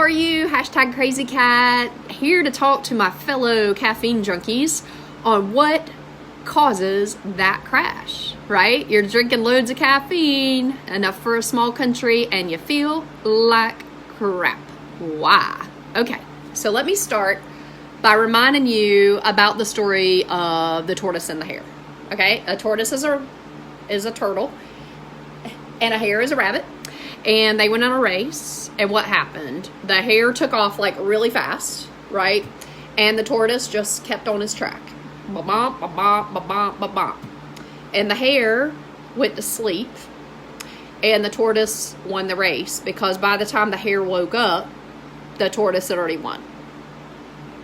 are you? Hashtag Crazy Cat. Here to talk to my fellow caffeine junkies on what causes that crash, right? You're drinking loads of caffeine, enough for a small country, and you feel like crap. Why? Okay, so let me start by reminding you about the story of the tortoise and the hare. Okay, a tortoise is a turtle, and a hare is a rabbit. And they went on a race, and what happened? The hare took off like really fast, right? And the tortoise just kept on his track. Ba-bump, ba-bump, ba-bump, ba-bump. And the hare went to sleep, and the tortoise won the race because by the time the hare woke up, the tortoise had already won.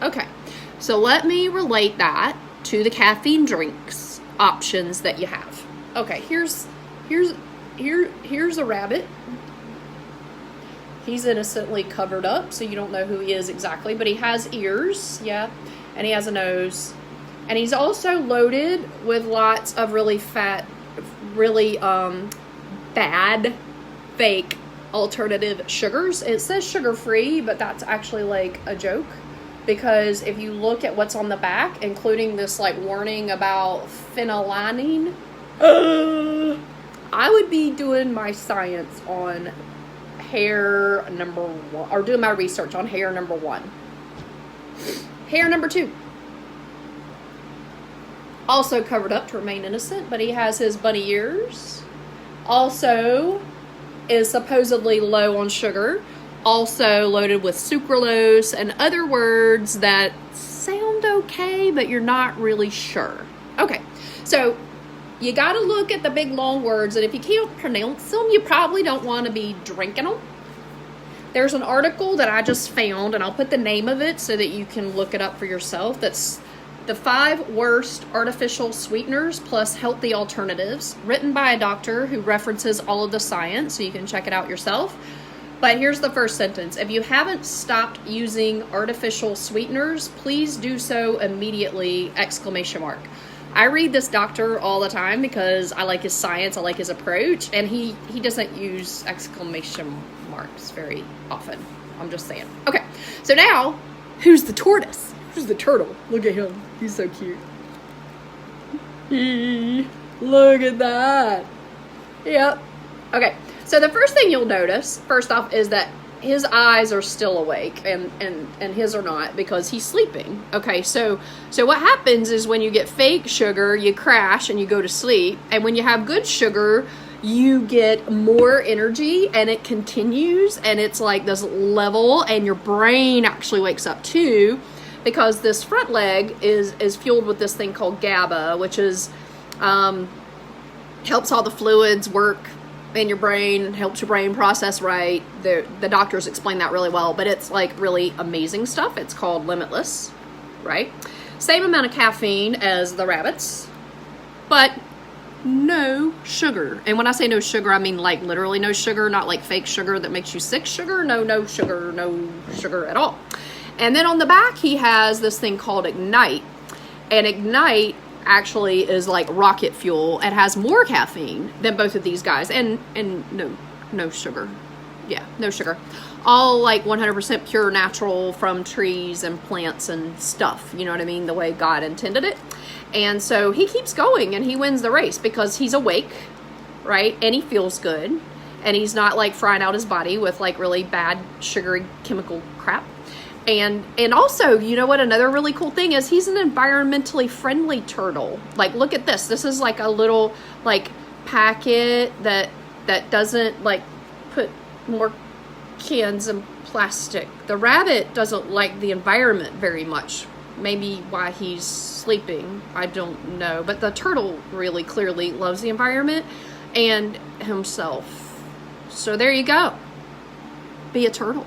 Okay, so let me relate that to the caffeine drinks options that you have. Okay, here's a rabbit. He's innocently covered up, so you don't know who he is exactly, but he has ears, yeah, and he has a nose. And he's also loaded with lots of really fat, really bad, fake alternative sugars. It says sugar-free, but that's actually like a joke, because if you look at what's on the back, including this like warning about phenylalanine, I would be doing my science on Hare number 1, or doing my research on Hare number 1. Hare number 2, also covered up to remain innocent, but he has his bunny ears. Also is supposedly low on sugar, also loaded with sucralose and other words that sound okay, but you're not really sure. Okay, so you got to look at the big long words, and if you can't pronounce them, you probably don't want to be drinking them. There's an article that I just found, and I'll put the name of it so that you can look it up for yourself. That's the 5 worst artificial sweeteners plus healthy alternatives, written by a doctor who references all of the science, so you can check it out yourself. But here's the first sentence. If you haven't stopped using artificial sweeteners, please do so immediately! ! I read this doctor all the time because I like his science, I like his approach, and he doesn't use exclamation marks very often. I'm just saying. Okay, so now, who's the tortoise? Who's the turtle? Look at him. He's so cute. Look at that. Yep. Okay, so the first thing you'll notice, first off, is that his eyes are still awake, and his are not, because he's sleeping. Okay, so what happens is when you get fake sugar, you crash and you go to sleep, and when you have good sugar, you get more energy, and it continues, and it's like this level, and your brain actually wakes up too, because this front leg is fueled with this thing called GABA, which is helps all the fluids work in your brain, helps your brain process right. The doctors explain that really well, but it's like really amazing stuff. It's called Limitless, right? Same amount of caffeine as the rabbits, but no sugar. And when I say no sugar, I mean like literally no sugar, not like fake sugar that makes you sick sugar. No sugar at all. And then on the back, he has this thing called Ignite, and Ignite actually is like rocket fuel. It has more caffeine than both of these guys, and no sugar. Yeah, no sugar. All like 100% pure, natural from trees and plants and stuff. You know what I mean? The way God intended it. And so he keeps going, and he wins the race because he's awake, right? And he feels good, and he's not like frying out his body with like really bad sugary chemical crap. And also, you know what another really cool thing is? He's an environmentally friendly turtle. Like, look at this. This is like a little like packet that doesn't like put more cans in plastic. The rabbit doesn't like the environment very much. Maybe why he's sleeping, I don't know. But the turtle really clearly loves the environment and himself. So there you go. Be a turtle.